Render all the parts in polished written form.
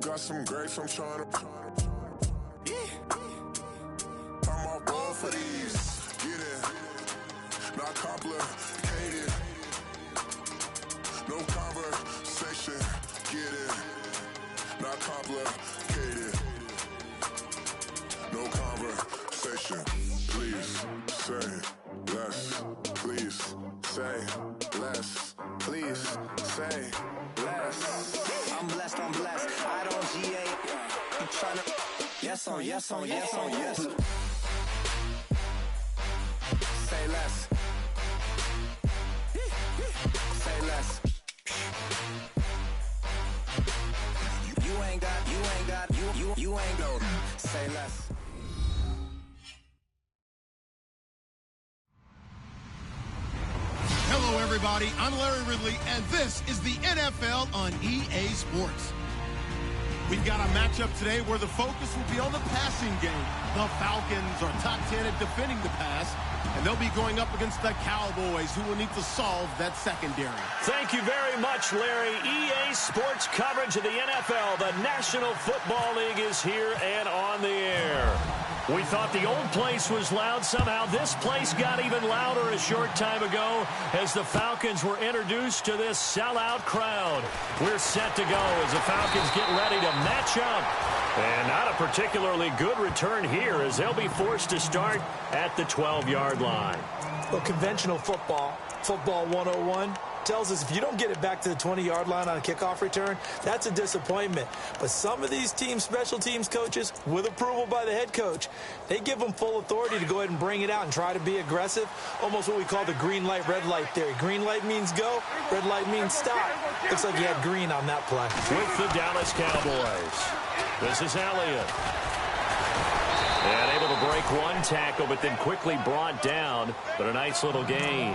got some grapes, I'm trying to. I'm all board for these. Get it. Not complicated. No conversation. Get it. Not complicated. No conversation. Please say less. Please say less. Please say less. I'm blessed, I'm blessed. I don't GA. I'm tryna. Yes on, yes on, yes on, yes. Say less. Say less. You ain't got, you ain't no. Say less. Hello, everybody. I'm Larry Ridley, and this is the NFL on EA Sports. We've got a matchup today where the focus will be on the passing game. The Falcons are top 10 at defending the pass, and they'll be going up against the Cowboys, who will need to solve that secondary. Thank you very much, Larry. EA Sports coverage of the NFL. The National Football League is here and on the air. We thought the old place was loud. Somehow this place got even louder a short time ago as the Falcons were introduced to this sellout crowd. We're set to go as the Falcons get ready to match up. And not a particularly good return here as they'll be forced to start at the 12-yard line. Well, conventional football 101, tells us if you don't get it back to the 20-yard line on a kickoff return, that's a disappointment. But some of these teams, special teams coaches, with approval by the head coach, they give them full authority to go ahead and bring it out and try to be aggressive, almost what we call the green light, red light theory. Green light means go, red light means stop. Looks like you had green on that play. With the Dallas Cowboys, this is Elliott. And able to break one tackle, but then quickly brought down, but a nice little gain.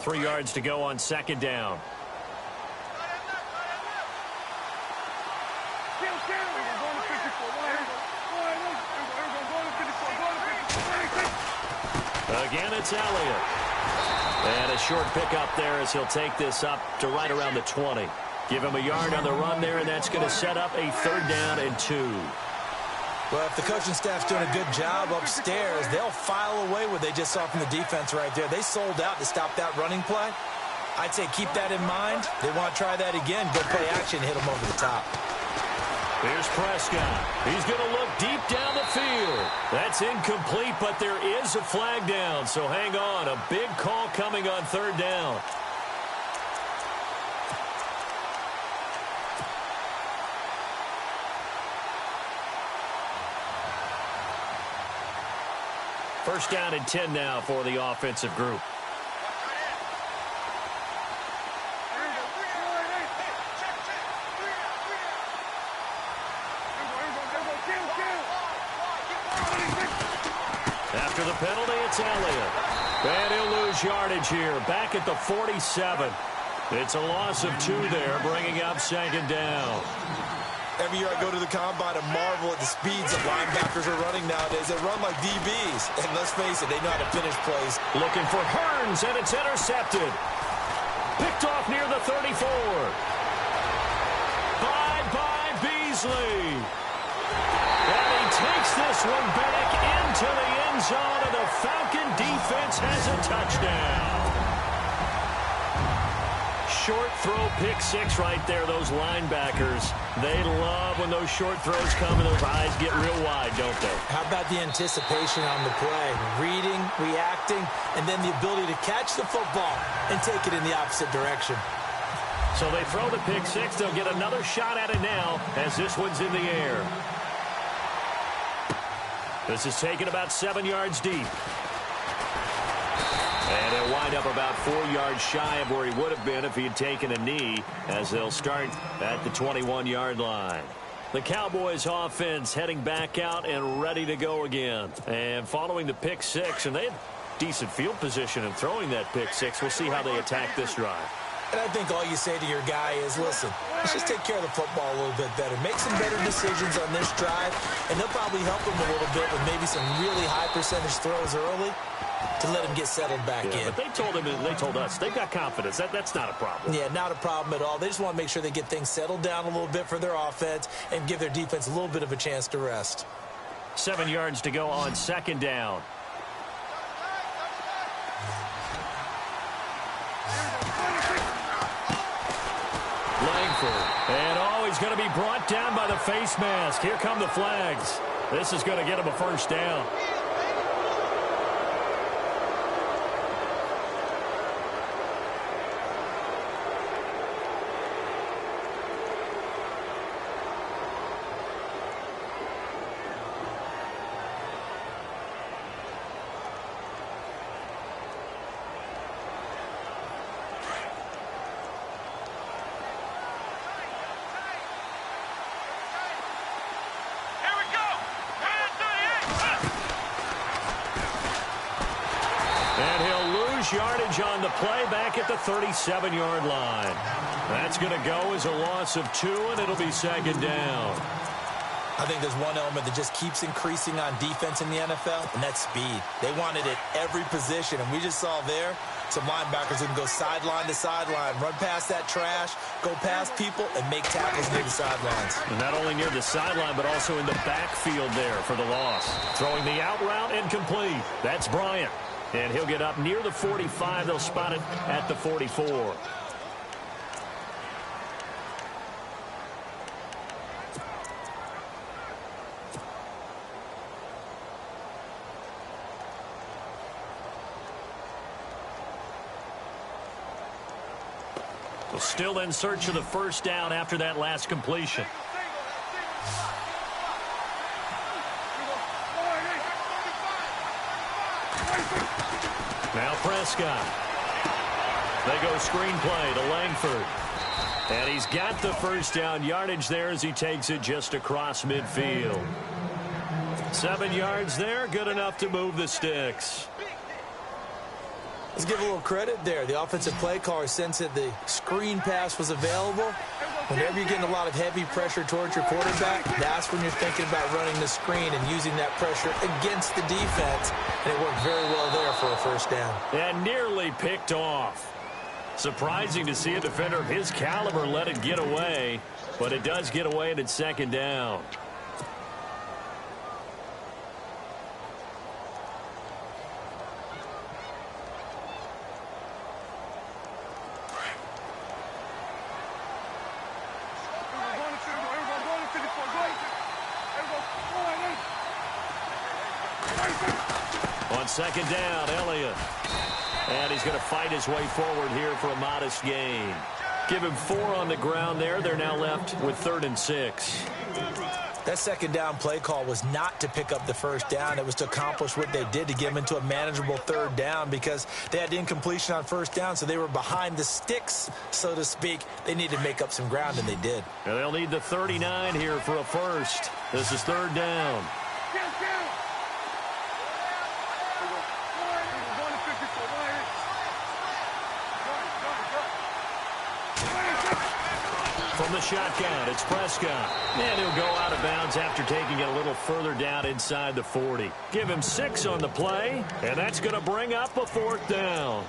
Three yards to go on second down. Again, it's Elliott. And a short pickup there as he'll take this up to right around the 20. Give him a yard on the run there, and that's going to set up a 3rd down and 2. Well, if the coaching staff's doing a good job upstairs, they'll file away what they just saw from the defense right there. They sold out to stop that running play. I'd say keep that in mind. They want to try that again. Go play action, hit them over the top. Here's Prescott. He's going to look deep down the field. That's incomplete, but there is a flag down, so hang on. A big call coming on 3rd down. First down and 10 now for the offensive group. After the penalty, it's Elliott. And he'll lose yardage here, back at the 47. It's a loss of 2 there, bringing up 2nd down. Every year I go to the combine and marvel at the speeds that linebackers are running nowadays. They run like DBs. And let's face it, they know how to finish plays. Looking for Hearns, and it's intercepted. Picked off near the 34. By Beasley. And he takes this one back into the end zone, and the Falcon defense has a touchdown. Short throw, pick 6 right there. Those linebackers, they love when those short throws come and those eyes get real wide, don't they? How about the anticipation on the play? Reading, reacting, and then the ability to catch the football and take it in the opposite direction. So they throw the pick six. They'll get another shot at it now as this one's in the air. This is taken about 7 yards deep. And he'll wind up about 4 yards shy of where he would have been if he had taken a knee, as they'll start at the 21-yard line. The Cowboys offense heading back out and ready to go again. And following the pick six, and they had decent field position in throwing that pick six. We'll see how they attack this drive. And I think all you say to your guy is, listen, let's just take care of the football a little bit better. Make some better decisions on this drive, and they'll probably help him a little bit with maybe some really high percentage throws early to let him get settled back in. But they told him, and they told us, they've got confidence. That's not a problem. Yeah, not a problem at all. They just want to make sure they get things settled down a little bit for their offense and give their defense a little bit of a chance to rest. 7 yards to go on second down. Langford. And, he's going to be brought down by the face mask. Here come the flags. This is going to get him a first down. Yardage on the play back at the 37-yard line. That's going to go as a loss of 2, and it'll be second down. I think there's one element that just keeps increasing on defense in the NFL, and that's speed. They want it at every position, and we just saw there some linebackers who can go sideline to sideline, run past that trash, go past people, and make tackles near the sidelines. And not only near the sideline, but also in the backfield there for the loss. Throwing the out route incomplete. That's Bryant. And he'll get up near the 45. They'll spot it at the 44. Well, still in search of the first down after that last completion. Now Prescott. They go screenplay to Langford. And he's got the first down yardage there as he takes it just across midfield. 7 yards there, good enough to move the sticks. Let's give a little credit there. The offensive play caller sensed that the screen pass was available. Whenever you're getting a lot of heavy pressure towards your quarterback, that's when you're thinking about running the screen and using that pressure against the defense. And it worked very well there for a first down. And nearly picked off. Surprising to see a defender of his caliber let it get away, but it does get away and it's second down. On second down, Elliott. And he's going to fight his way forward here for a modest gain. Give him 4 on the ground there. They're now left with 3rd and 6. That second down play call was not to pick up the first down. It was to accomplish what they did to get them into a manageable 3rd down because they had incompletion on first down, so they were behind the sticks, so to speak. They needed to make up some ground, and they did. And they'll need the 39 here for a first. This is 3rd down. From the shotgun, it's Prescott. And he'll go out of bounds after taking it a little further down inside the 40. Give him 6 on the play, and that's going to bring up a 4th down.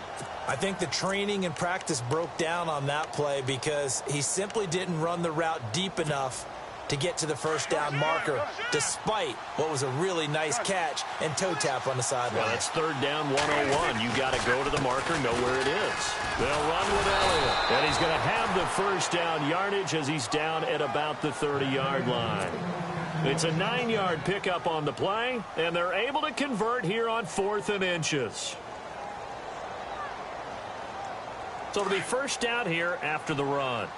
I think the training and practice broke down on that play because he simply didn't run the route deep enough to get to the first down marker, despite what was a really nice catch and toe tap on the sideline. Well, that's 3rd down 101. You got to go to the marker, know where it is. They'll run with Elliott, and he's going to have the first down yardage as he's down at about the 30-yard line. It's a 9-yard pickup on the play, and they're able to convert here on 4th and inches. So it'll be first down here after the run.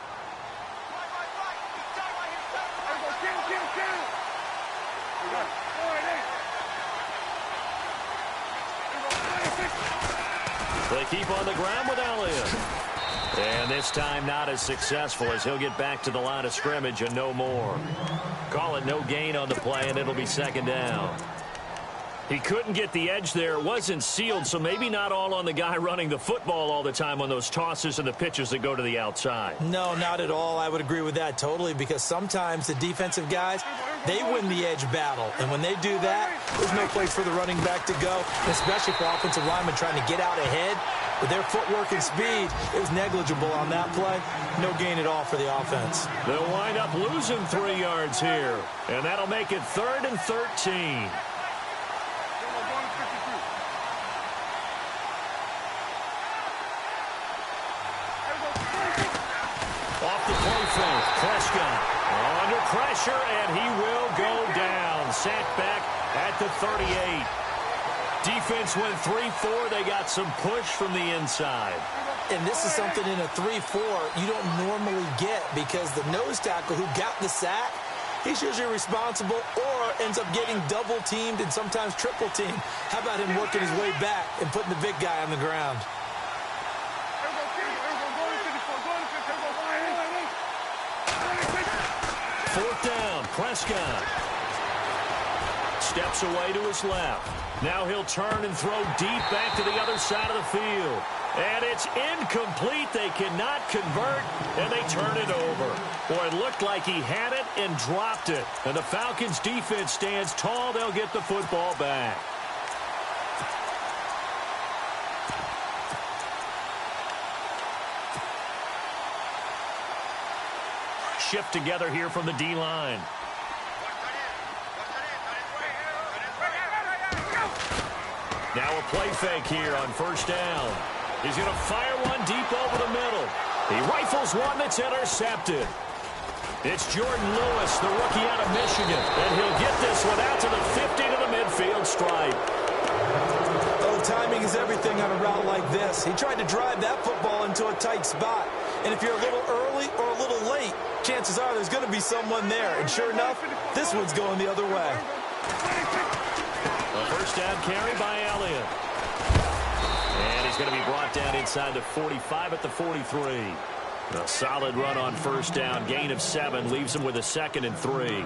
They keep on the ground with Elliott. And this time not as successful as he'll get back to the line of scrimmage and no more. Call it no gain on the play, and it'll be second down. He couldn't get the edge there. It wasn't sealed, so maybe not all on the guy running the football all the time on those tosses and the pitches that go to the outside. No, not at all. I would agree with that totally, because sometimes the defensive guys, they win the edge battle. And when they do that, there's no place for the running back to go, especially for offensive linemen trying to get out ahead. With their footwork and speed, it was negligible on that play. No gain at all for the offense. They'll wind up losing 3 yards here, and that'll make it 3rd and 13. Off the play fake, Prescott under pressure, and he will go down. Sacked back at the 38. Defense went 3-4. They got some push from the inside. And this is something in a 3-4 you don't normally get, because the nose tackle who got the sack, he's usually responsible or ends up getting double-teamed and sometimes triple-teamed. How about him working his way back and putting the big guy on the ground? Fourth down, Prescott. Steps away to his left. Now he'll turn and throw deep back to the other side of the field. And it's incomplete. They cannot convert, and they turn it over. Boy, it looked like he had it and dropped it. And the Falcons' defense stands tall. They'll get the football back. Shift together here from the D-line. Now a play fake here on first down. He's going to fire one deep over the middle. He rifles one that's intercepted. It's Jordan Lewis, the rookie out of Michigan, and he'll get this one out to the 50 to the midfield stripe. Oh, timing is everything on a route like this. He tried to drive that football into a tight spot. And if you're a little early or a little late, chances are there's going to be someone there. And sure enough, this one's going the other way. A first down carry by Elliott. And he's going to be brought down inside the 45 at the 43. A solid run on first down. Gain of 7 leaves him with a 2nd and 3.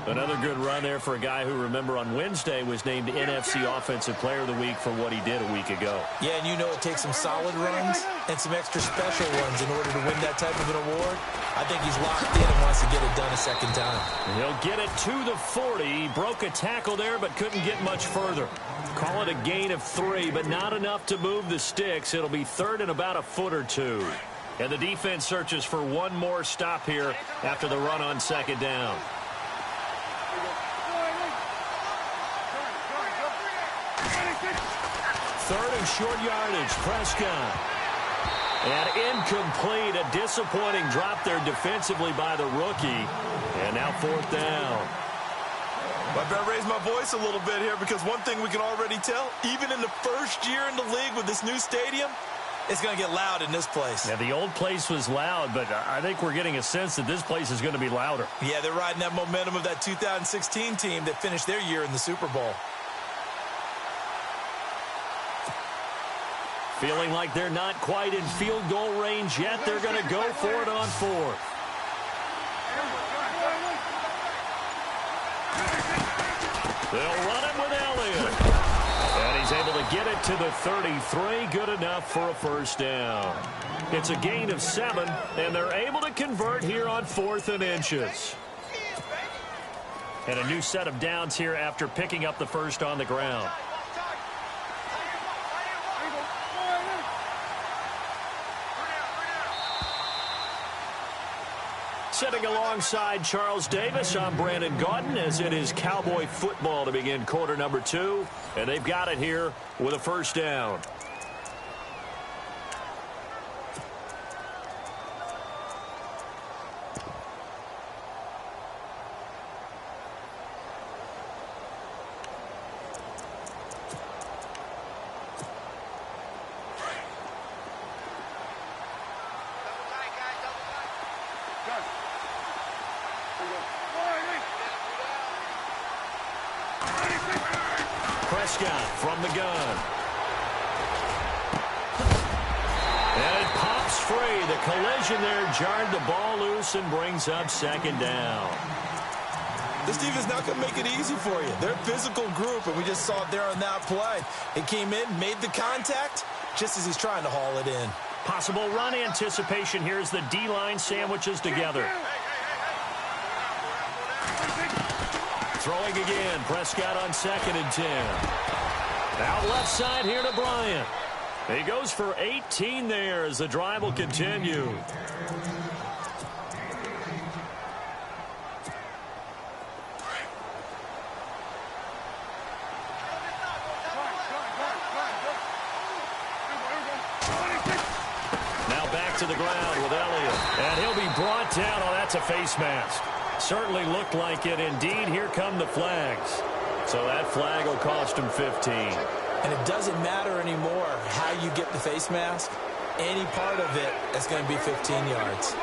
Another good run there for a guy who, remember, on Wednesday was named NFC Offensive Player of the Week for what he did a week ago. Yeah, and you know it takes some solid runs and some extra special ones in order to win that type of an award. I think he's locked in and wants to get it done a second time. He'll get it to the 40. He broke a tackle there but couldn't get much further. Call it a gain of 3, but not enough to move the sticks. It'll be 3rd and about a foot or 2. And the defense searches for one more stop here after the run on second down. Third and short yardage, Prescott. And incomplete, a disappointing drop there defensively by the rookie. And now 4th down. I better raise my voice a little bit here, because one thing we can already tell, even in the first year in the league with this new stadium, it's going to get loud in this place. Yeah, the old place was loud, but I think we're getting a sense that this place is going to be louder. Yeah, they're riding that momentum of that 2016 team that finished their year in the Super Bowl. Feeling like they're not quite in field goal range yet. They're going to go for it on 4th. They'll run it with Elliott. And he's able to get it to the 33. Good enough for a first down. It's a gain of 7, and they're able to convert here on 4th and inches. And a new set of downs here after picking up the first on the ground. Sitting alongside Charles Davis, I'm Brandon Gaudin, as it is Cowboy football to begin quarter number 2. And they've got it here with a first down. Prescott from the gun. And it pops free. The collision there jarred the ball loose and brings up second down. This team is not going to make it easy for you. They're a physical group, and we just saw it there on that play. It came in, made the contact, just as he's trying to haul it in. Possible run anticipation here as the D-line sandwiches together. Throwing again. Prescott on 2nd and 10. Out left side here to Bryant. He goes for 18 there as the drive will continue. Now back to the ground with Elliott. And he'll be brought down. Oh, that's a face mask. Certainly looked like it. Indeed, here come the flags. So that flag will cost him 15. And it doesn't matter anymore how you get the face mask. Any part of it is going to be 15 yards.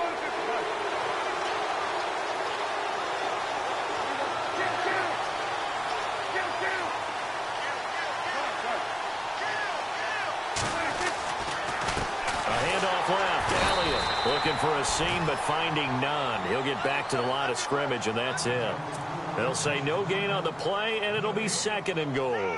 Looking for a seam, but finding none. He'll get back to the line of scrimmage, and that's it. They'll say no gain on the play, and it'll be 2nd and goal.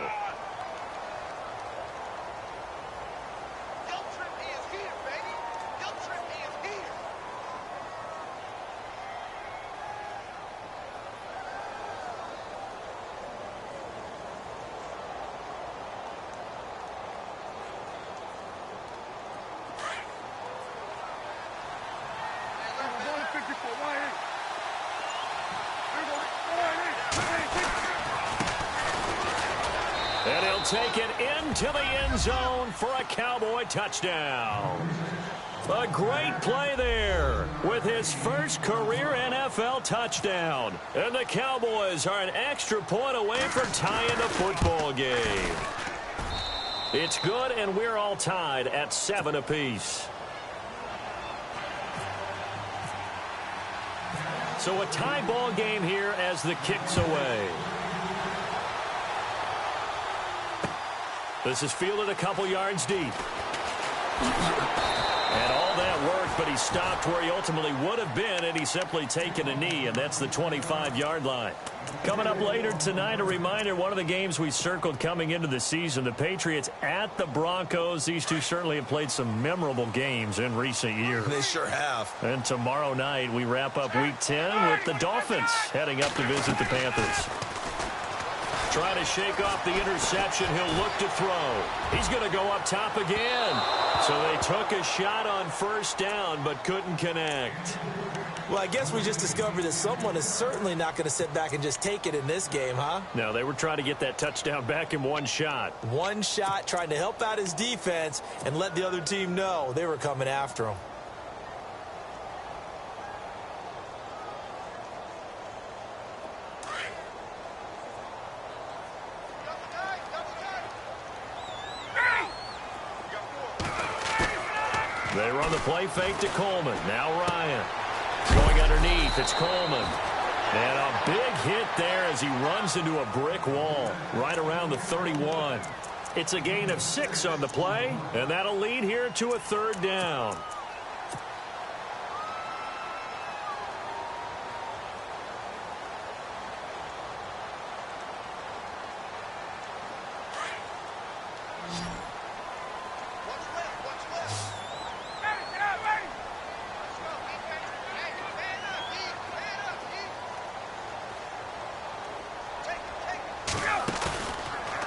And he'll take it into the end zone for a Cowboy touchdown. A great play there with his first career NFL touchdown. And the Cowboys are an extra point away from tying the football game. It's good, and we're all tied at 7 apiece. So a tie ball game here as the kick's away. This is fielded a couple yards deep. And all that worked, but he stopped where he ultimately would have been, and he's simply taken a knee, and that's the 25-yard line. Coming up later tonight, a reminder, one of the games we circled coming into the season, the Patriots at the Broncos. These two certainly have played some memorable games in recent years. They sure have. And tomorrow night, we wrap up Week 10 with the Dolphins heading up to visit the Panthers. Trying to shake off the interception. He'll look to throw. He's going to go up top again. So they took a shot on first down, but couldn't connect. Well, I guess we just discovered that someone is certainly not going to sit back and just take it in this game, huh? No, they were trying to get that touchdown back in one shot. One shot, trying to help out his defense and let the other team know they were coming after him. They run the play fake to Coleman. Now Ryan. Going underneath. It's Coleman. And a big hit there as he runs into a brick wall right around the 31. It's a gain of 6 on the play, and that'll lead here to a 3rd down.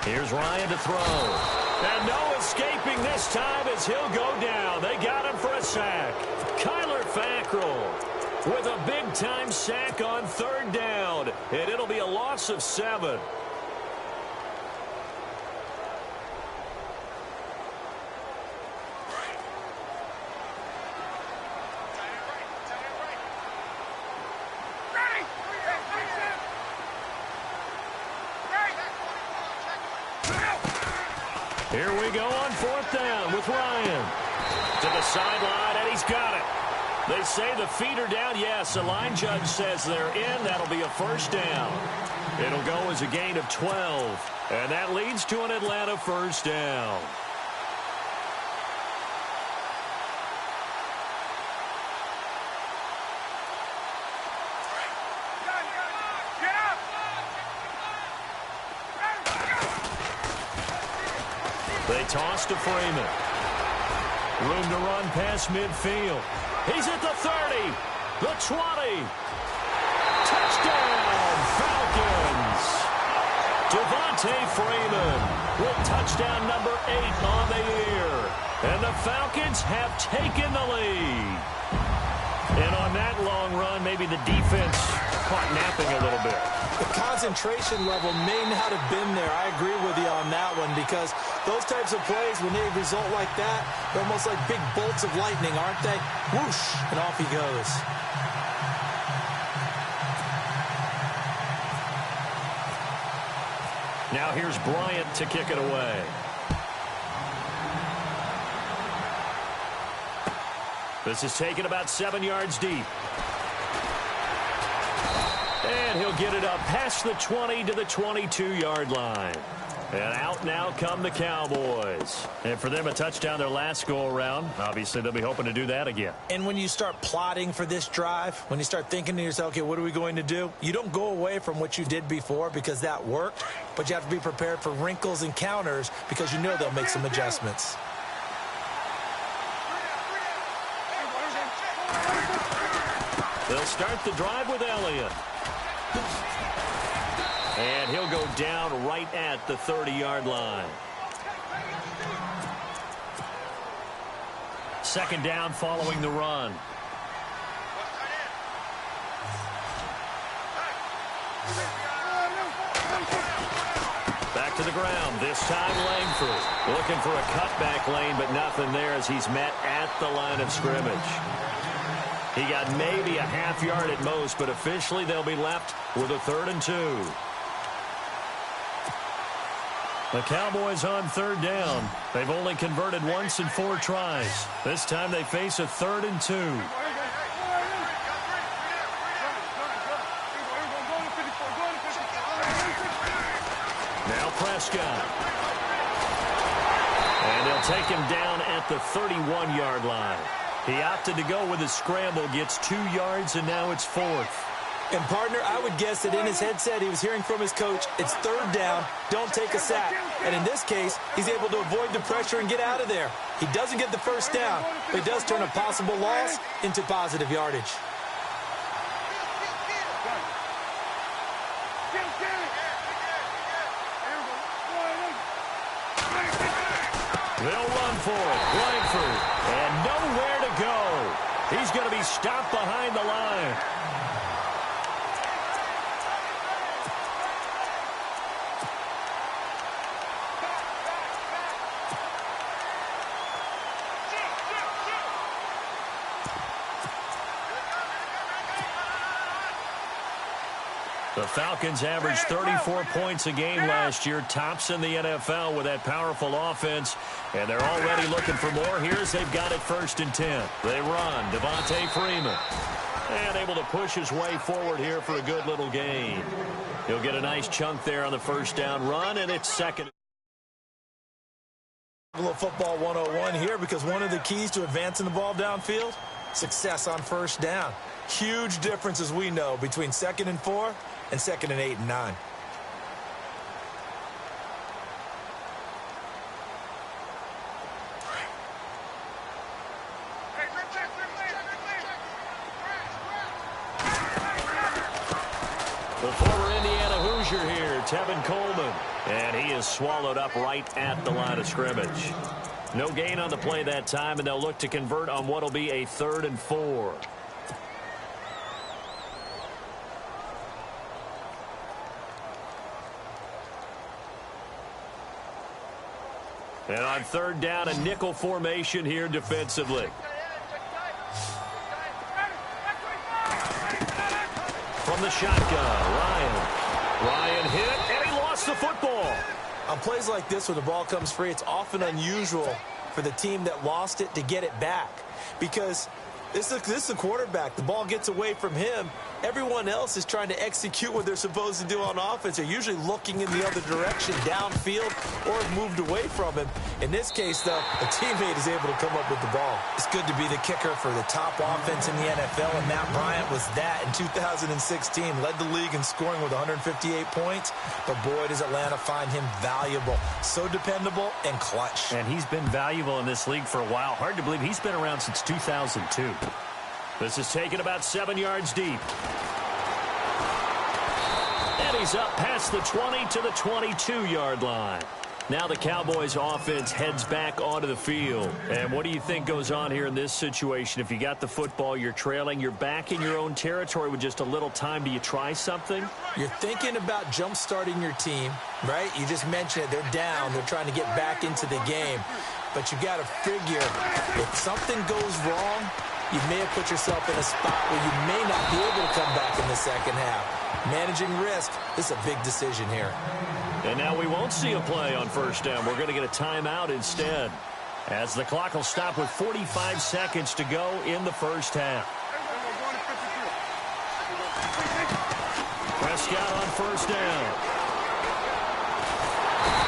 Here's Ryan to throw. And no escaping this time as he'll go down. They got him for a sack. Kyler Fackrell with a big-time sack on 3rd down. And it'll be a loss of 7. Here we go on 4th down with Ryan. To the sideline, and he's got it. They say the feet are down. Yes, the line judge says they're in. That'll be a first down. It'll go as a gain of 12. And that leads to an Atlanta first down. They toss to Freeman. Room to run past midfield. He's at the 30, the 20. Touchdown, Falcons. Devontae Freeman with touchdown number 8 on the year. And the Falcons have taken the lead. And on that long run, maybe the defense caught napping a little bit. The concentration level may not have been there. I agree with you on that one, because those types of plays, when they result like that, they're almost like big bolts of lightning, aren't they? Whoosh, and off he goes. Now here's Bryant to kick it away. This is taken about 7 yards deep. And he'll get it up past the 20 to the 22-yard line. And out now come the Cowboys. And for them, a touchdown their last go-around. Obviously, they'll be hoping to do that again. And when you start plotting for this drive, when you start thinking to yourself, okay, what are we going to do? You don't go away from what you did before because that worked, but you have to be prepared for wrinkles and counters because you know they'll make some adjustments. They'll start the drive with Elliott. And he'll go down right at the 30-yard line. Second down following the run. Back to the ground. This time Langford looking for a cutback lane, but nothing there as he's met at the line of scrimmage. He got maybe a half yard at most, but officially they'll be left with a 3rd and 2. The Cowboys on 3rd down. They've only converted once in 4 tries. This time they face a 3rd and 2. Now Prescott. And they'll take him down at the 31-yard line. He opted to go with a scramble, gets 2 yards, and now it's 4th. And, partner, I would guess that in his headset he was hearing from his coach, it's 3rd down, don't take a sack. And in this case, he's able to avoid the pressure and get out of there. He doesn't get the first down, but he does turn a possible loss into positive yardage. They'll run for it. Langford. And nowhere to go. He's going to be stopped behind the line. The Falcons averaged 34 points a game last year, tops in the NFL with that powerful offense, and they're already looking for more. Here's they've got it 1st and 10. They run. Devontae Freeman. And able to push his way forward here for a good little gain. He'll get a nice chunk there on the first down run, and it's 2nd. A little football 101 here, because one of the keys to advancing the ball downfield, success on first down. Huge difference, as we know, between 2nd and 4 and 2nd and 8 and 9. The former Indiana Hoosier here, Tevin Coleman. And he is swallowed up right at the line of scrimmage. No gain on the play that time, and they'll look to convert on what will be a 3rd and 4. And on 3rd down, a nickel formation here defensively. From the shotgun, Ryan hit, and he lost the football. On plays like this where the ball comes free, it's often unusual for the team that lost it to get it back, because This is the quarterback. The ball gets away from him. Everyone else is trying to execute what they're supposed to do on offense. They're usually looking in the other direction, downfield, or have moved away from him. In this case, though, a teammate is able to come up with the ball. It's good to be the kicker for the top offense in the NFL, and Matt Bryant was that in 2016. Led the league in scoring with 158 points, but boy, does Atlanta find him valuable. So dependable and clutch. And he's been valuable in this league for a while. Hard to believe he's been around since 2002. This is taken about 7 yards deep. And he's up past the 20 to the 22-yard line. Now the Cowboys offense heads back onto the field. And what do you think goes on here in this situation? If you got the football, you're trailing, you're back in your own territory with just a little time. Do you try something? You're thinking about jump-starting your team, right? You just mentioned it. They're down. They're trying to get back into the game. But you got to figure if something goes wrong, you may have put yourself in a spot where you may not be able to come back in the second half. Managing risk, this is a big decision here. And now we won't see a play on first down. We're going to get a timeout instead, as the clock will stop with 45 seconds to go in the first half. Prescott on first down.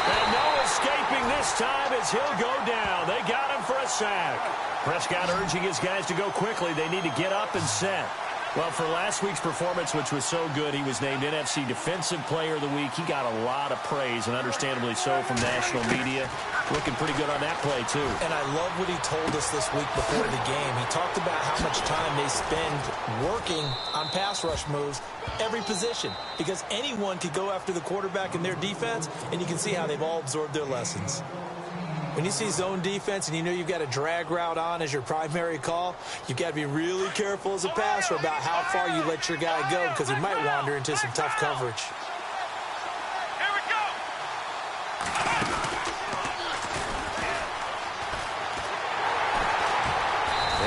And no escaping this time as he'll go down. They got him for a sack. Prescott urging his guys to go quickly. They need to get up and set. Well, for last week's performance, which was so good, he was named NFC Defensive Player of the Week. He got a lot of praise, and understandably so, from national media. Looking pretty good on that play, too. And I love what he told us this week before the game. He talked about how much time they spend working on pass rush moves, every position, because anyone could go after the quarterback in their defense, and you can see how they've all absorbed their lessons. When you see zone defense and you know you've got a drag route on as your primary call, you've got to be really careful as a passer about how far you let your guy go, because he might wander into some tough coverage. Here we go.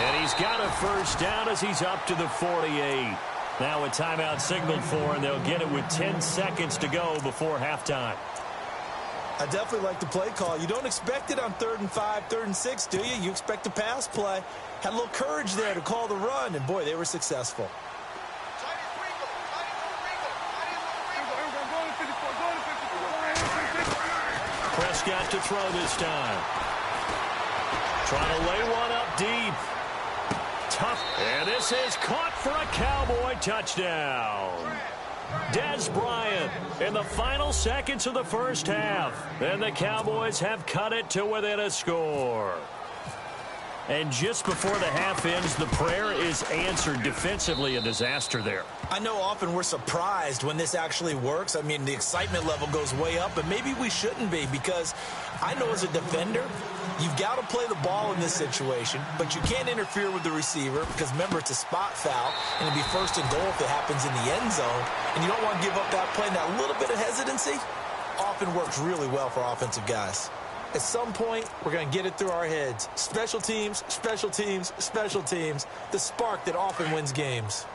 And he's got a first down as he's up to the 48. Now a timeout signaled for, and they'll get it with 10 seconds to go before halftime. I definitely like the play call. You don't expect it on 3rd and 5, 3rd and 6, do you? You expect a pass play. Had a little courage there to call the run, and boy, they were successful. Prescott to throw this time. Trying to lay one up deep. Tough. And this is caught for a Cowboy touchdown. Dez Bryant in the final seconds of the first half. And the Cowboys have cut it to within a score. And just before the half ends, the prayer is answered. Defensively, a disaster there. I know often we're surprised when this actually works. I mean, the excitement level goes way up, but maybe we shouldn't be, because I know as a defender, you've got to play the ball in this situation, but you can't interfere with the receiver because, remember, it's a spot foul, and it'd be first and goal if it happens in the end zone, and you don't want to give up that play. And that little bit of hesitancy often works really well for offensive guys. At some point, we're going to get it through our heads. Special teams, special teams, special teams, the spark that often wins games.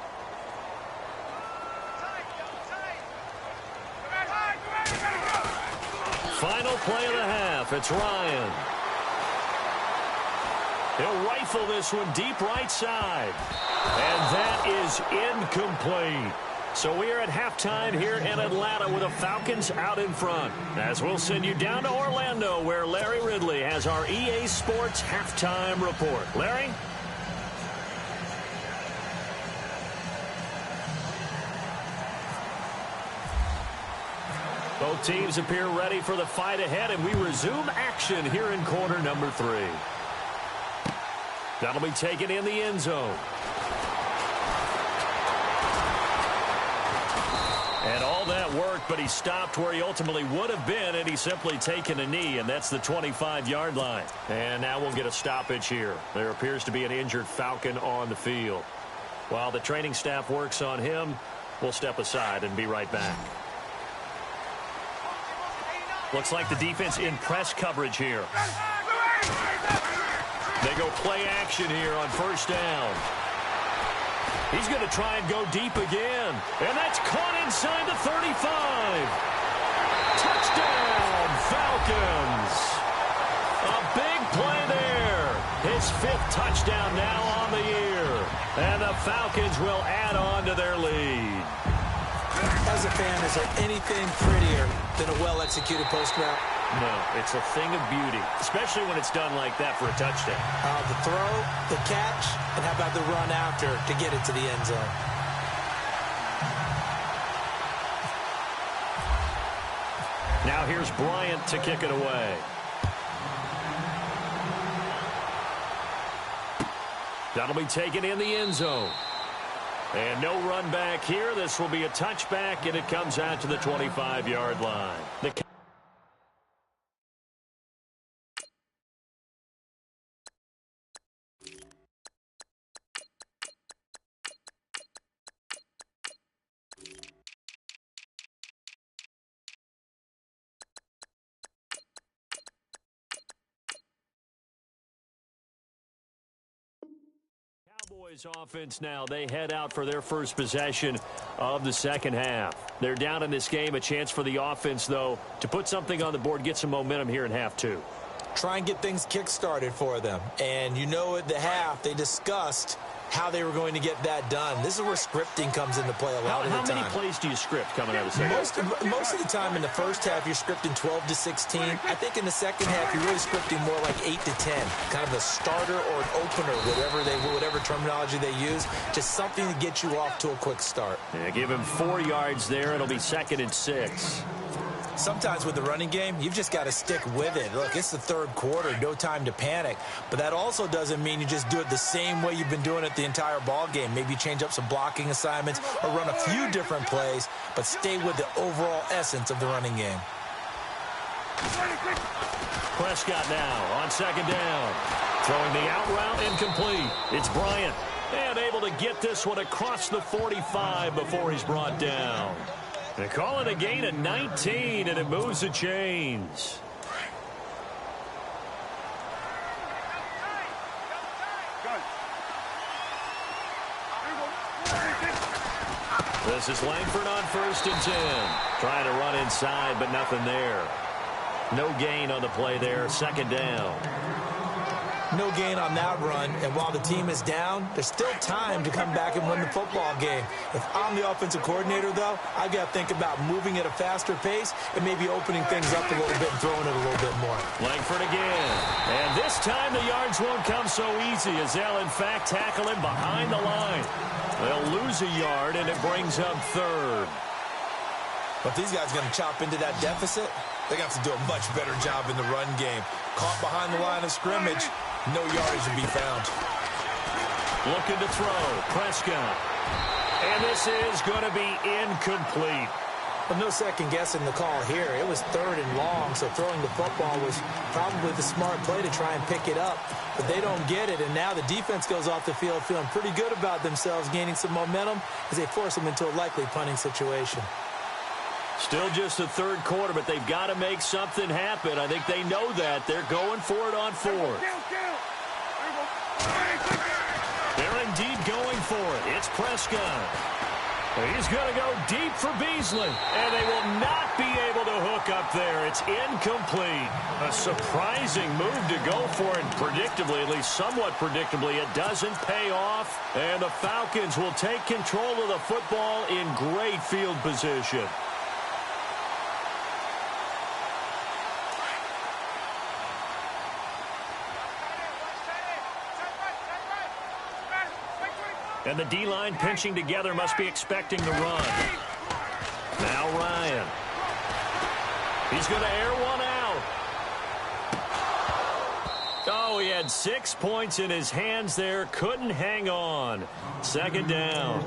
Final play of the half. It's Ryan. He'll rifle this one deep right side. And that is incomplete. So we are at halftime here in Atlanta with the Falcons out in front. As we'll send you down to Orlando, where Larry Ridley has our EA Sports halftime report. Larry? Both teams appear ready for the fight ahead, and we resume action here in quarter number 3. That'll be taken in the end zone. And all that worked, but he stopped where he ultimately would have been, and he's simply taken a knee, and that's the 25-yard line. And now we'll get a stoppage here. There appears to be an injured Falcon on the field. While the training staff works on him, we'll step aside and be right back. Looks like the defense in press coverage here. They go play action here on first down. He's going to try and go deep again. And that's caught inside the 35. Touchdown, Falcons. A big play there. His 5th touchdown now on the year. And the Falcons will add on to their lead. As a fan, is there anything prettier than a well-executed post route? No, it's a thing of beauty, especially when it's done like that for a touchdown. The throw, the catch, and how about the run after to get it to the end zone? Now here's Bryant to kick it away. That'll be taken in the end zone. And no run back here. This will be a touchback, and it comes out to the 25-yard line. Cowboys offense now, they head out for their first possession of the second half. They're down in this game. A chance for the offense, though, to put something on the board, get some momentum here in half two. Try and get things kick-started for them. And you know at the half, they discussed how they were going to get that done. This is where scripting comes into play a lot of the time. How many plays do you script coming out of the second half? Most of the time in the first half, you're scripting 12 to 16. I think in the second half, you're really scripting more like 8 to 10. Kind of a starter or an opener, whatever terminology they use. Just something to get you off to a quick start. Yeah, give him 4 yards there. It'll be 2nd and 6. Sometimes with the running game, you've just got to stick with it. Look, it's the third quarter, no time to panic. But that also doesn't mean you just do it the same way you've been doing it the entire ball game. Maybe change up some blocking assignments or run a few different plays, but stay with the overall essence of the running game. Prescott now on 2nd down. Throwing the out route, incomplete. It's Bryant. And able to get this one across the 45 before he's brought down. They call it a gain of 19, and it moves the chains. This is Langford on 1st and 10. Trying to run inside, but nothing there. No gain on the play there. 2nd down. No gain on that run, and while the team is down, there's still time to come back and win the football game. If I'm the offensive coordinator, though, I've got to think about moving at a faster pace and maybe opening things up a little bit and throwing it a little bit more. Langford again. And this time the yards won't come so easy as they'll, in fact, tackle him behind the line. They'll lose a yard, and it brings up 3rd. But these guys are going to chop into that deficit. They're going to have to do a much better job in the run game. Caught behind the line of scrimmage. No yardage to be found. Looking to throw. Prescott. And this is going to be incomplete. Well, no second guessing the call here. It was 3rd and long, so throwing the football was probably the smart play to try and pick it up. But they don't get it, and now the defense goes off the field feeling pretty good about themselves, gaining some momentum as they force them into a likely punting situation. Still just the 3rd quarter, but they've got to make something happen. I think they know that. They're going for it on 4th. They're indeed going for it. It's Prescott. He's going to go deep for Beasley, and they will not be able to hook up there. It's incomplete. A surprising move to go for it, predictably, at least somewhat predictably. It doesn't pay off, and the Falcons will take control of the football in great field position. And the D-line pinching together, must be expecting the run. Now Ryan. He's going to air one out. Oh, he had 6 points in his hands there. Couldn't hang on. 2nd down.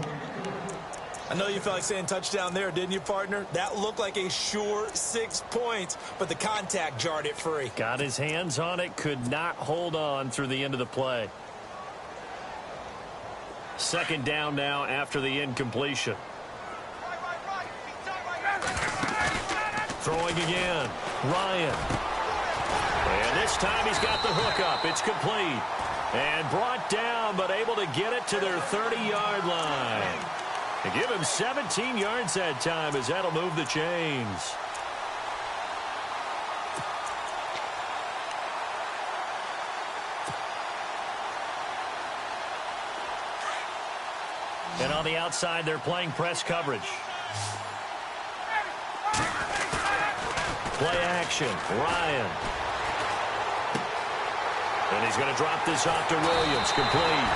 I know you felt like saying touchdown there, didn't you, partner? That looked like a sure 6 points, but the contact jarred it free. Got his hands on it, could not hold on through the end of the play. 2nd down now after the incompletion. Throwing again. Ryan. And this time he's got the hookup. It's complete. And brought down, but able to get it to their 30-yard line. And give him 17 yards that time as that'll move the chains. outside. They're playing press coverage. Play action. Ryan. And he's going to drop this off to Williams. Complete.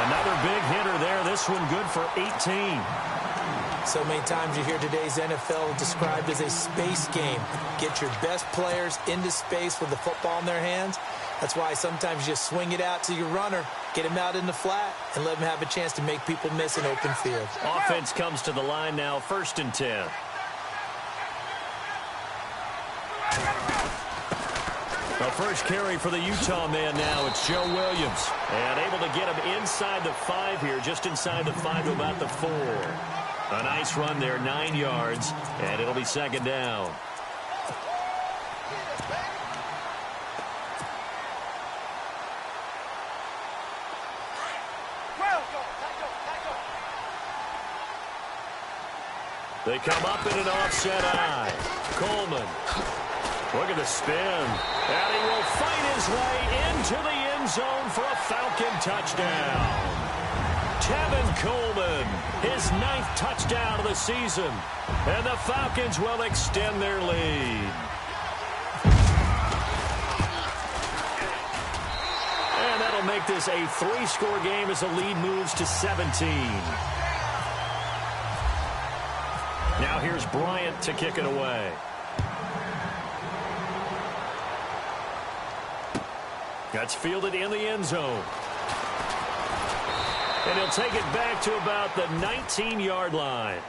Another big hitter there. This one good for 18. So many times you hear today's NFL described as a space game. Get your best players into space with the football in their hands. That's why sometimes you just swing it out to your runner, get him out in the flat, and let him have a chance to make people miss an open field. Offense comes to the line now, 1st and 10. The first carry for the Utah man now. It's Joe Williams. And able to get him inside the 5 here, just inside the 5 to about the 4. A nice run there, 9 yards, and it'll be 2nd down. They come up in an offset eye. Coleman. Look at the spin. And he will fight his way into the end zone for a Falcon touchdown. Tevin Coleman, his 9th touchdown of the season. And the Falcons will extend their lead. And that'll make this a 3-score game as the lead moves to 17. Now here's Bryant to kick it away. That's fielded in the end zone. And he'll take it back to about the 19-yard line.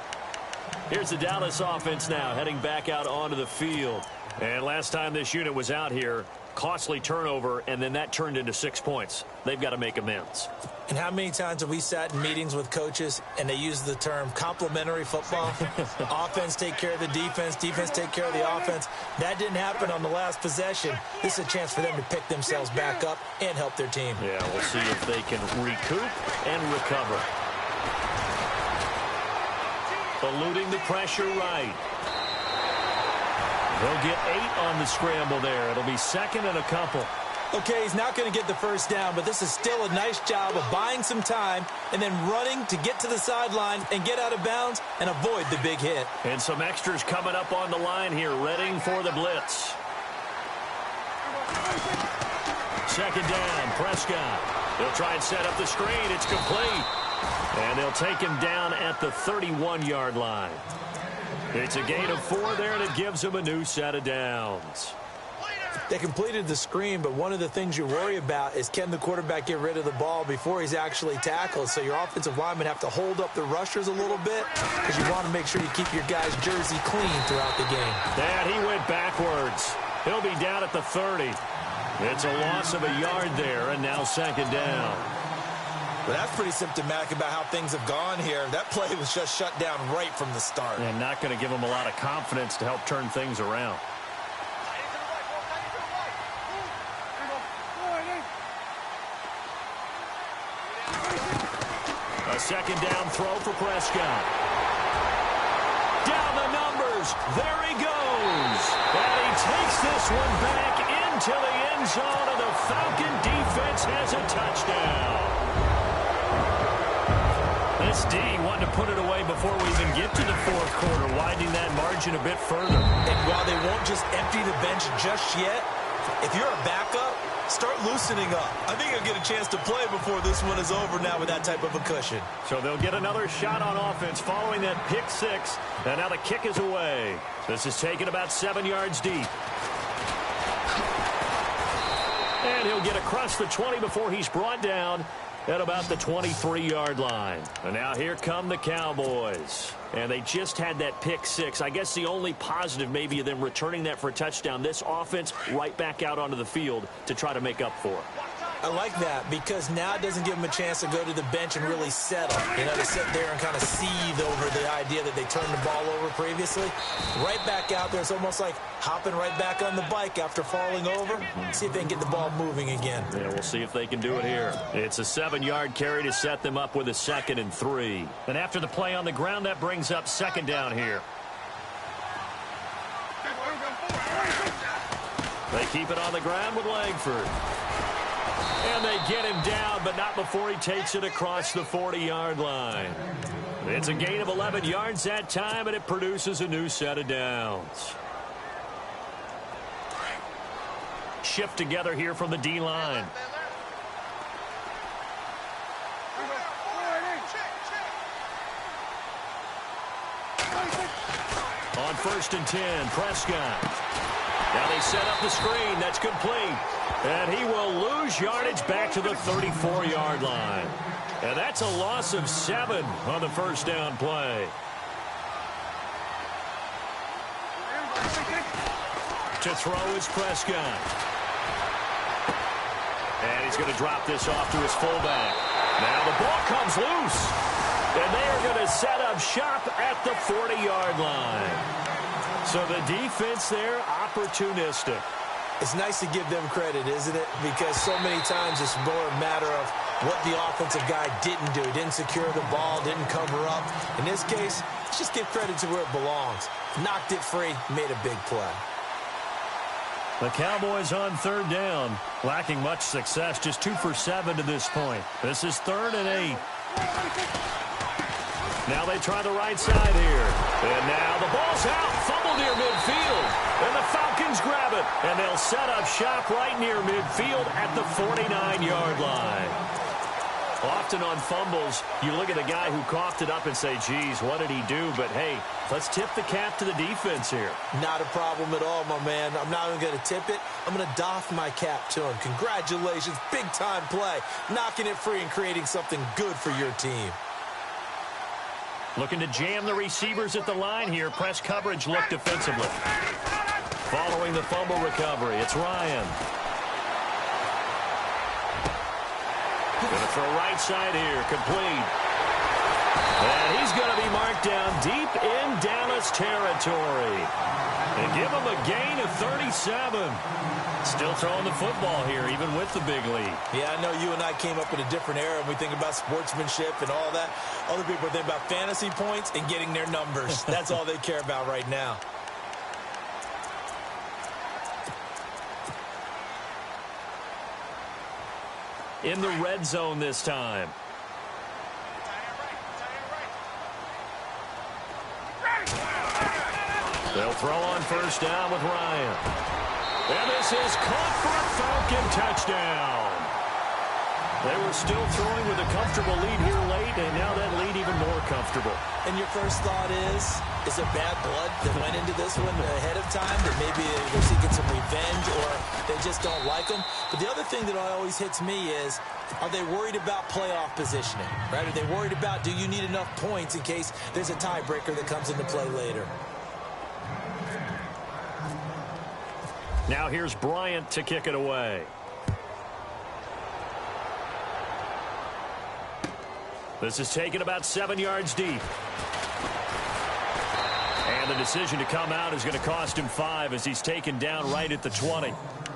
Here's the Dallas offense now heading back out onto the field. And last time this unit was out here, costly turnover, and then that turned into 6 points. They've got to make amends. And how many times have we sat in meetings with coaches and they use the term complementary football? Offense take care of the defense, defense take care of the offense. That didn't happen on the last possession. This is a chance for them to pick themselves back up and help their team. Yeah, we'll see if they can recoup and recover. Eluding the pressure right. They'll get 8 on the scramble there. It'll be 2nd and a couple. Okay, he's not going to get the first down, but this is still a nice job of buying some time and then running to get to the sideline and get out of bounds and avoid the big hit. And some extras coming up on the line here, readying for the blitz. 2nd down, Prescott. They'll try and set up the screen. It's complete. And they'll take him down at the 31-yard line. It's a gain of 4 there, and it gives him a new set of downs. They completed the screen, but one of the things you worry about is can the quarterback get rid of the ball before he's actually tackled? So your offensive linemen have to hold up the rushers a little bit because you want to make sure you keep your guy's jersey clean throughout the game. And he went backwards. He'll be down at the 30. It's a loss of a yard there, and now 2nd down. But that's pretty symptomatic about how things have gone here. That play was just shut down right from the start. And not going to give him a lot of confidence to help turn things around. A 2nd down throw for Prescott. Down the numbers. There he goes. And he takes this one back into the end zone, and the Falcon defense has a touchdown. This D wanted to put it away before we even get to the 4th quarter, widening that margin a bit further. And while they won't just empty the bench just yet, if you're a backup, start loosening up. I think you'll get a chance to play before this one is over now with that type of a cushion. So they'll get another shot on offense following that pick 6, and now the kick is away. This is taken about 7 yards deep. And he'll get across the 20 before he's brought down at about the 23-yard line. And now here come the Cowboys. And they just had that pick 6. I guess the only positive maybe of them returning that for a touchdown. This offense right back out onto the field to try to make up for it. I like that because now it doesn't give them a chance to go to the bench and really settle. You know, to sit there and kind of seethe over the idea that they turned the ball over previously. Right back out there. It's almost like hopping right back on the bike after falling over. See if they can get the ball moving again. Yeah, we'll see if they can do it here. It's a 7-yard carry to set them up with a 2nd and 3. And after the play on the ground, that brings up 2nd down here. They keep it on the ground with Langford. And they get him down, but not before he takes it across the 40-yard line. It's a gain of 11 yards that time, and it produces a new set of downs. Shift together here from the D-line. On 1st and 10, Prescott. Now they set up the screen. That's complete. And he will lose yardage back to the 34-yard line. And that's a loss of 7 on the first down play. To throw is Prescott. And he's going to drop this off to his fullback. Now the ball comes loose. And they are going to set up shop at the 40-yard line. So the defense there, opportunistic. It's nice to give them credit, isn't it? Because so many times it's more a matter of what the offensive guy didn't do. Didn't secure the ball, didn't cover up. In this case, let's just give credit to where it belongs. Knocked it free, made a big play. The Cowboys on 3rd down, lacking much success, just 2 for 7 to this point. This is 3rd and 8. Now they try the right side here. And now the ball's out, fumble near midfield. And the Falcons grab it. And they'll set up shop right near midfield at the 49-yard line. Often on fumbles, you look at the guy who coughed it up and say, geez, what did he do? But, hey, let's tip the cap to the defense here. Not a problem at all, my man. I'm not even going to tip it. I'm going to doff my cap to him. Congratulations, big-time play. Knocking it free and creating something good for your team. Looking to jam the receivers at the line here. Press coverage look defensively. Following the fumble recovery, it's Ryan. Going to throw right side here, complete. And he's going to be marked down deep in Dallas territory. And give him a gain of 37. Still throwing the football here, even with the big lead. Yeah, I know you and I came up in a different era, and we think about sportsmanship and all that. Other people think about fantasy points and getting their numbers. That's all they care about right now. In the red zone this time. They'll throw on 1st down with Ryan. And this is caught for a Falcon touchdown. They were still throwing with a comfortable lead here late, and now that lead even more comfortable. And your first thought is it bad blood that went into this one ahead of time, that maybe they're seeking some revenge or they just don't like them? But the other thing that always hits me is, are they worried about playoff positioning? Right? Are they worried about, do you need enough points in case there's a tiebreaker that comes into play later? Now here's Bryant to kick it away. This is taken about 7 yards deep. And the decision to come out is going to cost him 5 as he's taken down right at the 20.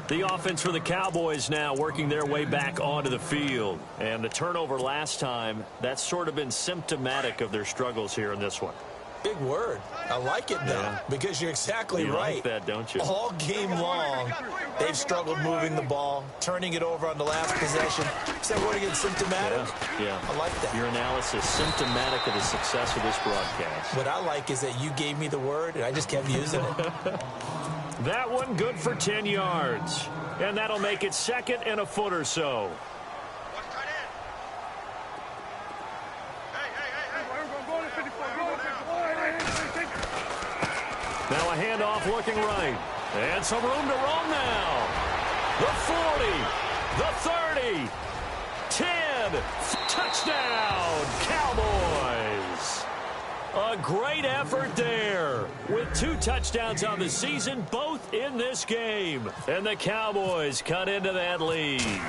The offense for the Cowboys now working their way back onto the field. And the turnover last time, that's sort of been symptomatic of their struggles here in this one. Big word. I like it, though, yeah. Because you're exactly right. Like that, don't you? All game long, they've struggled moving the ball, turning it over on the last possession. Is that word again, symptomatic? Yeah. I like that. Your analysis, symptomatic of the success of this broadcast. What I like is that you gave me the word, and I just kept using it. That one good for 10 yards. And that'll make it 2nd and a foot or so. Now a handoff looking right. And some room to roam now. The 40, the 30, 10, touchdown, Cowboys. A great effort there with 2 touchdowns on the season, both in this game. And the Cowboys cut into that lead.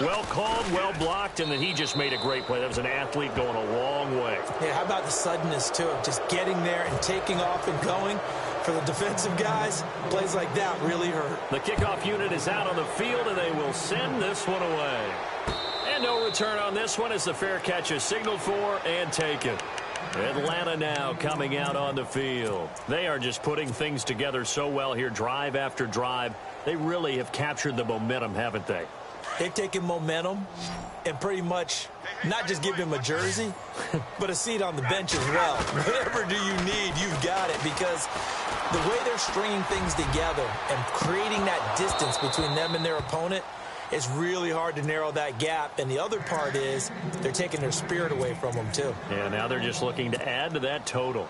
Well called, well blocked, and then he just made a great play. That was an athlete going a long way. Yeah, how about the suddenness, too, of just getting there and taking off and going? For the defensive guys, plays like that really hurt. The kickoff unit is out on the field, and they will send this one away. And no return on this one as the fair catch is signaled for and taken. Atlanta now coming out on the field. They are just putting things together so well here, drive after drive. They really have captured the momentum, haven't they? They've taken momentum and pretty much not just give him a jersey, but a seat on the bench as well. Whatever do you need, you've got it, because the way they're stringing things together and creating that distance between them and their opponent, it's really hard to narrow that gap. And the other part is they're taking their spirit away from them, too. Yeah, now they're just looking to add to that total.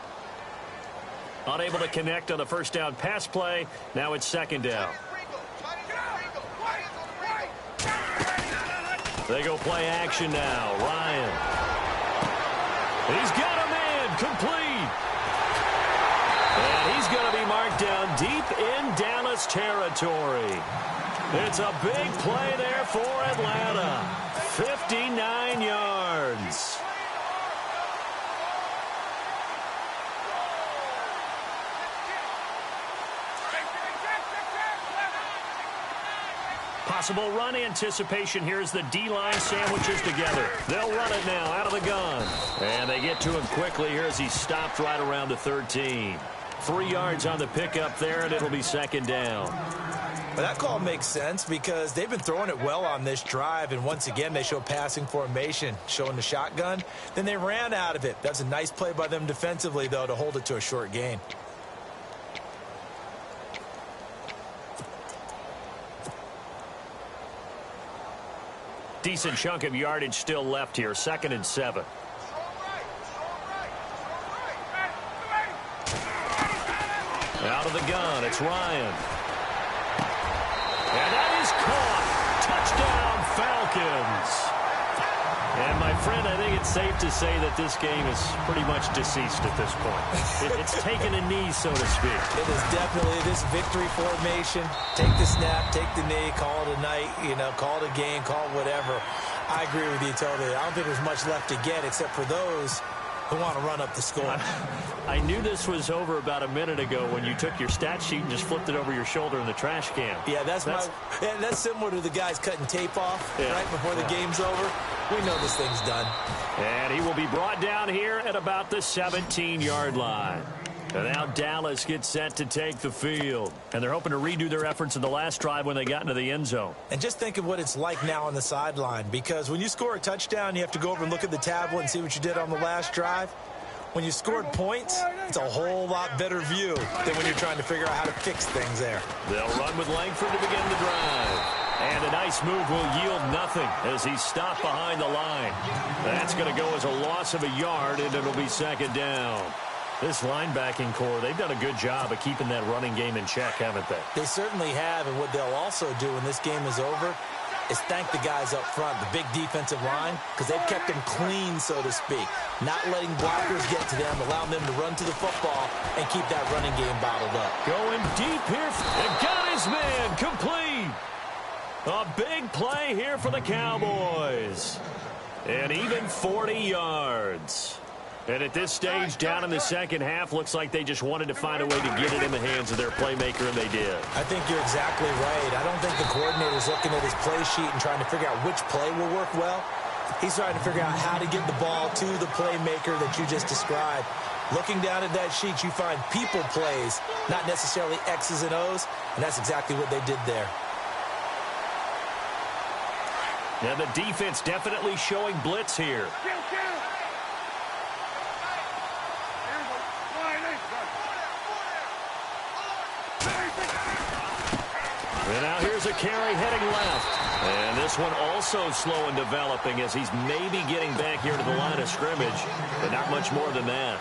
Unable to connect on the first down pass play. Now it's second down. They go play action now. Ryan. He's got a man complete. And he's going to be marked down deep in Dallas territory. It's a big play there for Atlanta. 59 yards. Possible run anticipation here as the D-line sandwiches together. They'll run it now out of the gun. And they get to him quickly here as he stopped right around the 13. 3 yards on the pickup there, and it'll be second down. But that call makes sense because they've been throwing it well on this drive, and once again they show passing formation, showing the shotgun. Then they ran out of it. That's a nice play by them defensively, though, to hold it to a short gain. Decent chunk of yardage still left here. 2nd and 7. Out of the gun, it's Ryan. And that is caught. Touchdown, Falcons. And, my friend, I think it's safe to say that this game is pretty much deceased at this point. It's taken a knee, so to speak. It is definitely this victory formation. Take the snap, take the knee, call it a night, call it a game, call it whatever. I agree with you totally. I don't think there's much left to get except for those who want to run up the score. I knew this was over about a minute ago when you took your stat sheet and just flipped it over your shoulder in the trash can. Yeah, that's similar to the guys cutting tape off right before the game's over. We know this thing's done. And he will be brought down here at about the 17-yard line. And now Dallas gets set to take the field. And they're hoping to redo their efforts in the last drive when they got into the end zone. And just think of what it's like now on the sideline, because when you score a touchdown, you have to go over and look at the tablet and see what you did on the last drive. When you scored points, it's a whole lot better view than when you're trying to figure out how to fix things there. They'll run with Langford to begin the drive. And a nice move will yield nothing as he's stopped behind the line. That's going to go as a loss of a yard, and it'll be second down. This linebacking core, they've done a good job of keeping that running game in check, haven't they? They certainly have, and what they'll also do when this game is over is thank the guys up front, the big defensive line, because they've kept them clean, so to speak. Not letting blockers get to them, allowing them to run to the football and keep that running game bottled up. Going deep here, and got his man complete. A big play here for the Cowboys. And even 40 yards. And at this stage, down in the second half, looks like they just wanted to find a way to get it in the hands of their playmaker, and they did. I think you're exactly right. I don't think the coordinator's looking at his play sheet and trying to figure out which play will work well. He's trying to figure out how to get the ball to the playmaker that you just described. Looking down at that sheet, you find people plays, not necessarily X's and O's, and that's exactly what they did there. Now the defense definitely showing blitz here. And now here's a carry heading left. And this one also slow in developing as he's maybe getting back here to the line of scrimmage, but not much more than that.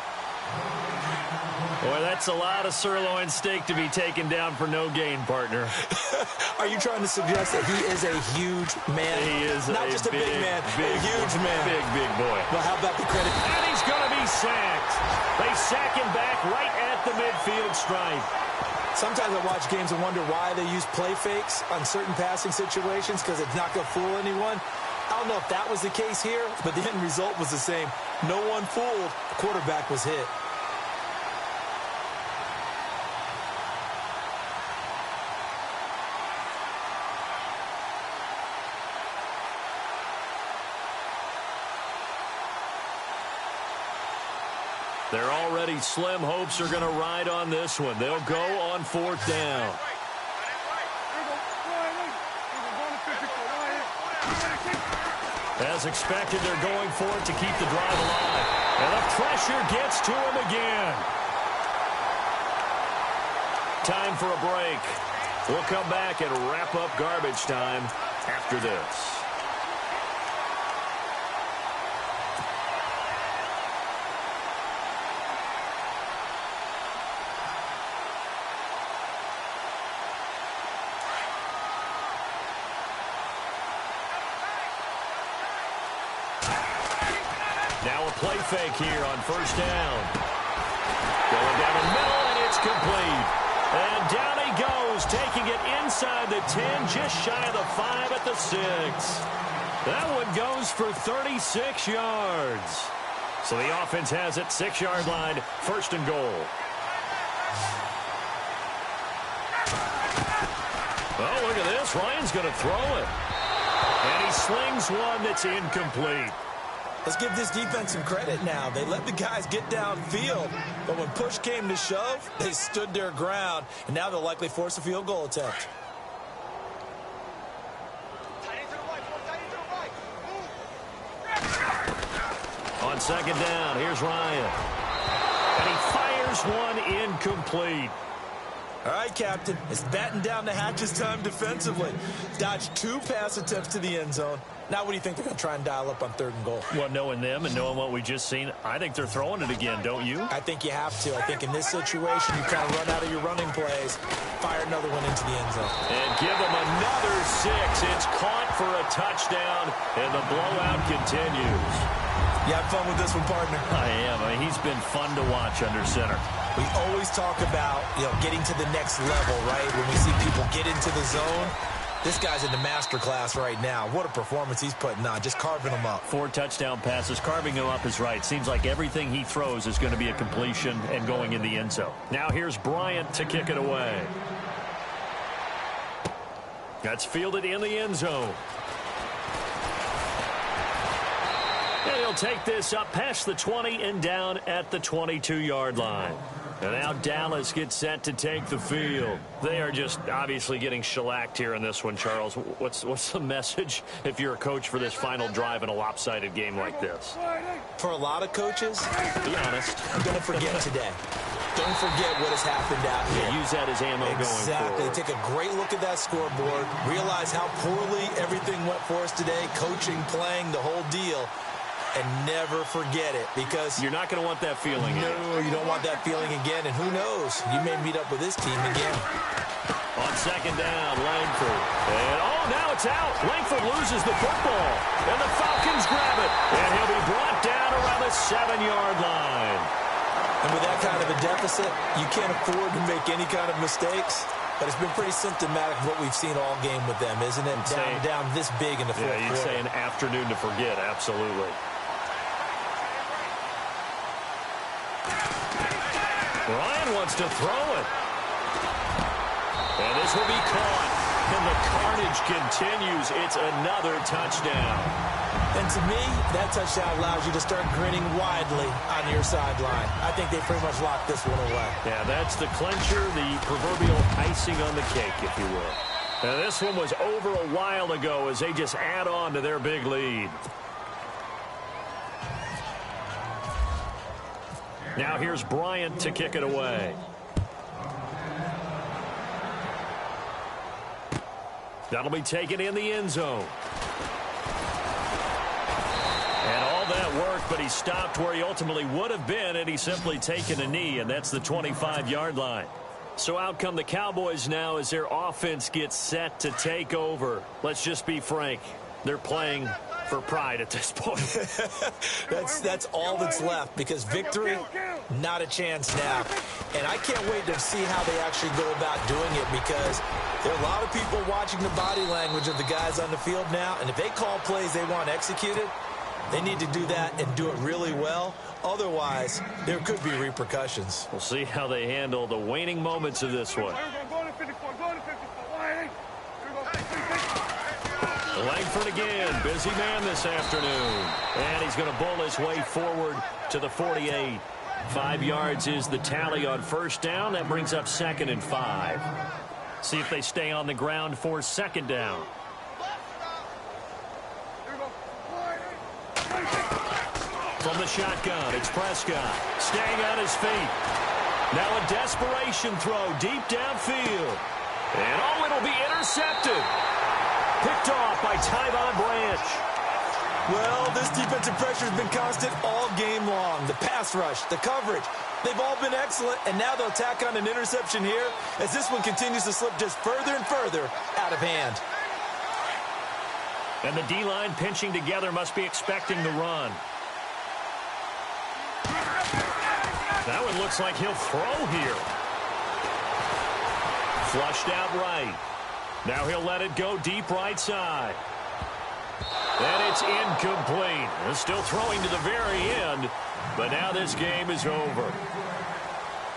Boy, that's a lot of sirloin steak to be taken down for no gain, partner. Are you trying to suggest that he is a huge man? He is not just a big man, a huge man. Big boy. Well, how about the credit? And he's going to be sacked. They sack him back right at the midfield stripe. Sometimes I watch games and wonder why they use play fakes on certain passing situations, because it's not going to fool anyone. I don't know if that was the case here, but the end result was the same. No one fooled. The quarterback was hit. Their already slim hopes are going to ride on this one. They'll go on fourth down. As expected, they're going for it to keep the drive alive. And the pressure gets to him again. Time for a break. We'll come back and wrap up garbage time after this. Now a play fake here on first down. Going down the middle, and it's complete. And down he goes, taking it inside the 10, just shy of the 5 at the 6. That one goes for 36 yards. So the offense has it, 6-yard line, first and goal. Oh, look at this. Ryan's going to throw it. And he slings one that's incomplete. Let's give this defense some credit now. They let the guys get downfield, but when push came to shove, they stood their ground, and now they'll likely force a field goal attempt. On second down, here's Ryan. And he fires one incomplete. All right, Captain, it's batten down the hatches time defensively. Dodged 2 pass attempts to the end zone. Now what do you think they're going to try and dial up on 3rd and goal? Well, knowing them and knowing what we just seen, I think they're throwing it again, don't you? I think you have to. I think in this situation, you kind of run out of your running plays, fire another one into the end zone. And give them another 6. It's caught for a touchdown, and the blowout continues. You have fun with this one, partner? I am. I mean, he's been fun to watch under center. We always talk about, getting to the next level, right? When we see people get into the zone, this guy's in the master class right now. What a performance he's putting on, just carving them up. 4 touchdown passes. Carving him up is right. Seems like everything he throws is going to be a completion and going in the end zone. Now here's Bryant to kick it away. That's fielded in the end zone. And he'll take this up past the 20 and down at the 22-yard line. And now Dallas gets set to take the field. They are just obviously getting shellacked here in this one, Charles. What's the message if you're a coach for this final drive in a lopsided game like this? For a lot of coaches, be honest, don't forget today. Don't forget what has happened out here. Yeah, use that as ammo going forward. Exactly. Take a great look at that scoreboard. Realize how poorly everything went for us today. Coaching, playing, the whole deal. And never forget it, because you're not going to want that feeling again. No, you don't want that feeling again. And who knows? You may meet up with this team again. On second down, Langford. And now it's out. Langford loses the football. And the Falcons grab it. And he'll be brought down around the 7-yard line. And with that kind of a deficit, you can't afford to make any kind of mistakes. But it's been pretty symptomatic of what we've seen all game with them, isn't it? Down this big in the fourth quarter. Yeah, you'd say an afternoon to forget, absolutely. Ryan wants to throw it. And this will be caught. And the carnage continues. It's another touchdown. And to me, that touchdown allows you to start grinning widely on your sideline. I think they pretty much locked this one away. Yeah, that's the clincher, the proverbial icing on the cake, if you will. And this one was over a while ago as they just add on to their big lead. Now here's Bryant to kick it away. That'll be taken in the end zone. And all that work, but he stopped where he ultimately would have been, and he's simply taken a knee, and that's the 25-yard line. So out come the Cowboys now as their offense gets set to take over. Let's just be frank. They're playing for pride at this point. That's all that's left, because victory, not a chance now. And I can't wait to see how they actually go about doing it, because there are a lot of people watching the body language of the guys on the field now, and if they call plays they want executed, they need to do that and do it really well. Otherwise, there could be repercussions. We'll see how they handle the waning moments of this one. Langford again, busy man this afternoon. And he's going to bowl his way forward to the 48. 5 yards is the tally on first down. That brings up 2nd and 5. See if they stay on the ground for second down. From the shotgun, it's Prescott staying on his feet. Now a desperation throw deep downfield. And oh, it'll be intercepted. Picked off by Tyvon Branch. Well, this defensive pressure has been constant all game long. The pass rush, the coverage, they've all been excellent, and now they'll tack on an interception here as this one continues to slip just further and further out of hand. And the D-line pinching together must be expecting the run. That one looks like he'll throw here. Flushed out right. Now he'll let it go deep right side. And it's incomplete. They're still throwing to the very end, but now this game is over.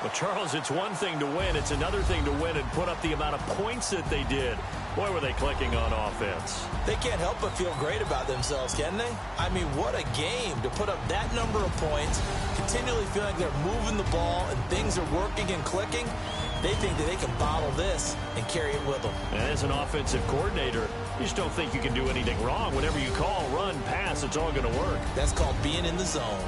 Well, Charles, it's one thing to win. It's another thing to win and put up the amount of points that they did. Boy, were they clicking on offense. They can't help but feel great about themselves, can they? I mean, what a game to put up that number of points, continually feeling like they're moving the ball and things are working and clicking. They think that they can bottle this and carry it with them. And as an offensive coordinator, you just don't think you can do anything wrong. Whenever you call, run, pass, it's all going to work. That's called being in the zone.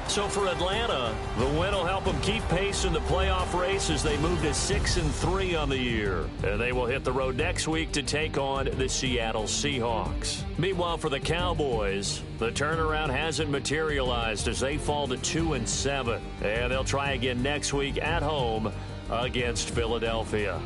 So for Atlanta, the win will help them keep pace in the playoff race as they move to 6-3 on the year. And they will hit the road next week to take on the Seattle Seahawks. Meanwhile, for the Cowboys, the turnaround hasn't materialized as they fall to 2-7. And they'll try again next week at home against Philadelphia.